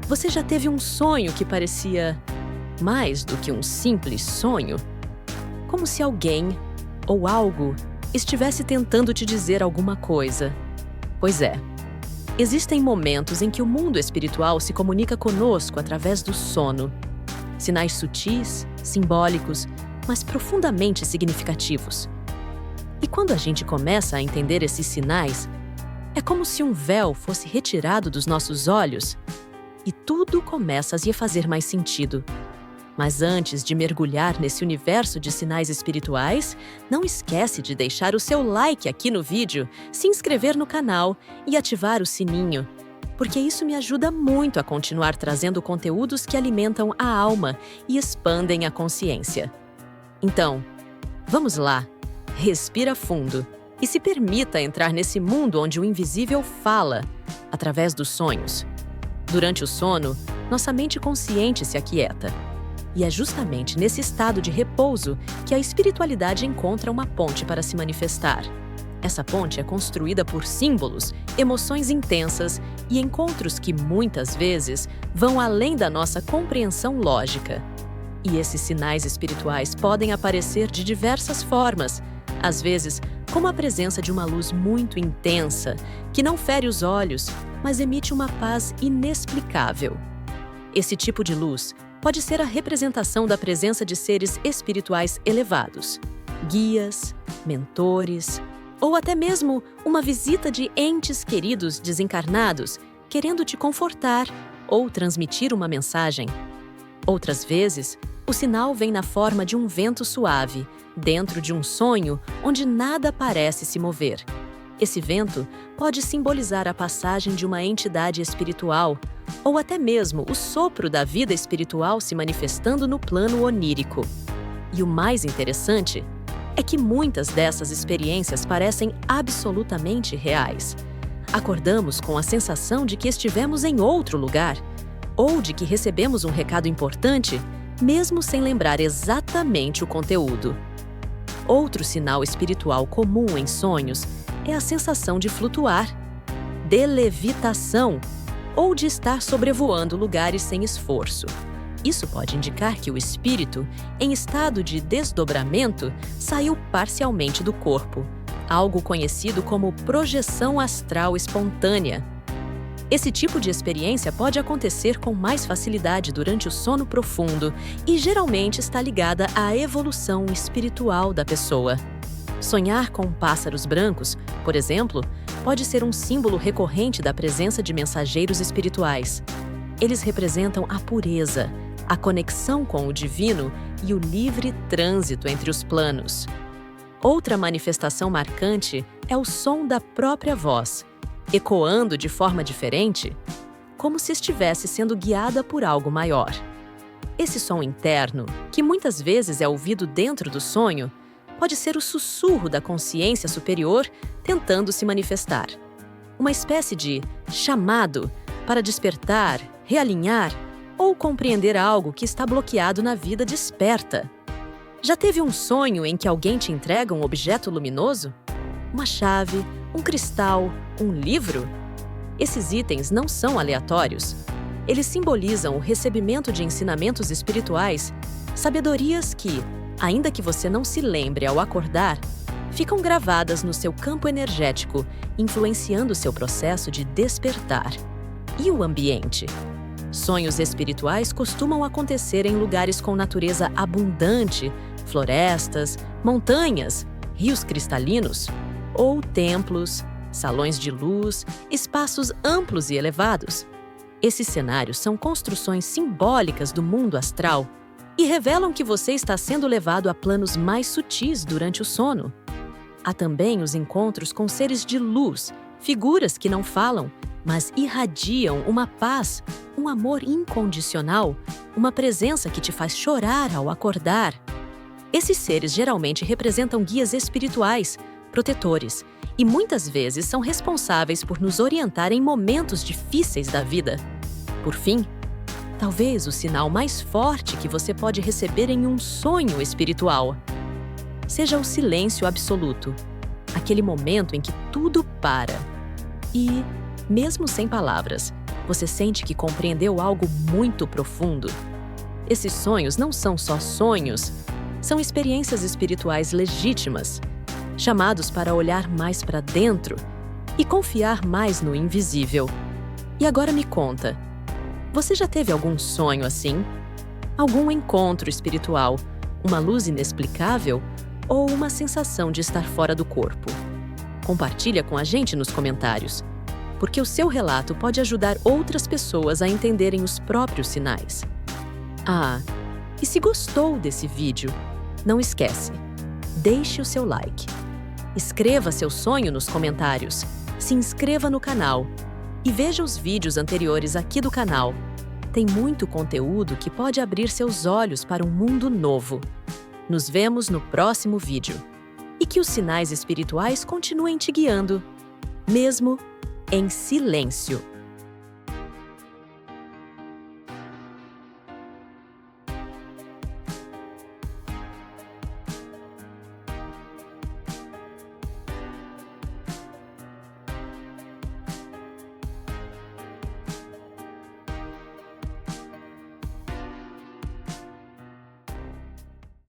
Você já teve um sonho que parecia mais do que um simples sonho? Como se alguém ou algo estivesse tentando te dizer alguma coisa. Pois é, existem momentos em que o mundo espiritual se comunica conosco através do sono. Sinais sutis, simbólicos, mas profundamente significativos. E quando a gente começa a entender esses sinais, é como se um véu fosse retirado dos nossos olhos e tudo começa a fazer mais sentido. Mas antes de mergulhar nesse universo de sinais espirituais, não esquece de deixar o seu like aqui no vídeo, se inscrever no canal e ativar o sininho, porque isso me ajuda muito a continuar trazendo conteúdos que alimentam a alma e expandem a consciência. Então, vamos lá, respira fundo e se permita entrar nesse mundo onde o invisível fala, através dos sonhos. Durante o sono, nossa mente consciente se aquieta. E é justamente nesse estado de repouso que a espiritualidade encontra uma ponte para se manifestar. Essa ponte é construída por símbolos, emoções intensas e encontros que, muitas vezes, vão além da nossa compreensão lógica. E esses sinais espirituais podem aparecer de diversas formas, às vezes como a presença de uma luz muito intensa, que não fere os olhos, mas emite uma paz inexplicável. Esse tipo de luz pode ser a representação da presença de seres espirituais elevados, guias, mentores, ou até mesmo uma visita de entes queridos desencarnados querendo te confortar ou transmitir uma mensagem. Outras vezes, o sinal vem na forma de um vento suave, dentro de um sonho onde nada parece se mover. Esse vento pode simbolizar a passagem de uma entidade espiritual, ou até mesmo o sopro da vida espiritual se manifestando no plano onírico. E o mais interessante é que muitas dessas experiências parecem absolutamente reais. Acordamos com a sensação de que estivemos em outro lugar, ou de que recebemos um recado importante, mesmo sem lembrar exatamente o conteúdo. Outro sinal espiritual comum em sonhos é a sensação de flutuar, de levitação, ou de estar sobrevoando lugares sem esforço. Isso pode indicar que o espírito, em estado de desdobramento, saiu parcialmente do corpo, algo conhecido como projeção astral espontânea. Esse tipo de experiência pode acontecer com mais facilidade durante o sono profundo e geralmente está ligada à evolução espiritual da pessoa. Sonhar com pássaros brancos, por exemplo, pode ser um símbolo recorrente da presença de mensageiros espirituais. Eles representam a pureza, a conexão com o divino e o livre trânsito entre os planos. Outra manifestação marcante é o som da própria voz, ecoando de forma diferente, como se estivesse sendo guiada por algo maior. Esse som interno, que muitas vezes é ouvido dentro do sonho, pode ser o sussurro da consciência superior tentando se manifestar. Uma espécie de chamado para despertar, realinhar ou compreender algo que está bloqueado na vida desperta. Já teve um sonho em que alguém te entrega um objeto luminoso? Uma chave, um cristal, um livro? Esses itens não são aleatórios. Eles simbolizam o recebimento de ensinamentos espirituais, sabedorias que, ainda que você não se lembre ao acordar, ficam gravadas no seu campo energético, influenciando seu processo de despertar. E o ambiente? Sonhos espirituais costumam acontecer em lugares com natureza abundante, florestas, montanhas, rios cristalinos, ou templos, salões de luz, espaços amplos e elevados. Esses cenários são construções simbólicas do mundo astral e revelam que você está sendo levado a planos mais sutis durante o sono. Há também os encontros com seres de luz, figuras que não falam, mas irradiam uma paz, um amor incondicional, uma presença que te faz chorar ao acordar. Esses seres geralmente representam guias espirituais, protetores, e muitas vezes são responsáveis por nos orientar em momentos difíceis da vida. Por fim, talvez o sinal mais forte que você pode receber em um sonho espiritual seja o silêncio absoluto, aquele momento em que tudo para. E, mesmo sem palavras, Você sente que compreendeu algo muito profundo? Esses sonhos não são só sonhos, são experiências espirituais legítimas, chamados para olhar mais para dentro e confiar mais no invisível. E agora me conta, você já teve algum sonho assim? Algum encontro espiritual, uma luz inexplicável ou uma sensação de estar fora do corpo? Compartilha com a gente nos comentários, porque o seu relato pode ajudar outras pessoas a entenderem os próprios sinais. Ah, e se gostou desse vídeo, não esquece, deixe o seu like. Escreva seu sonho nos comentários, se inscreva no canal e veja os vídeos anteriores aqui do canal. Tem muito conteúdo que pode abrir seus olhos para um mundo novo. Nos vemos no próximo vídeo. E que os sinais espirituais continuem te guiando, mesmo em silêncio.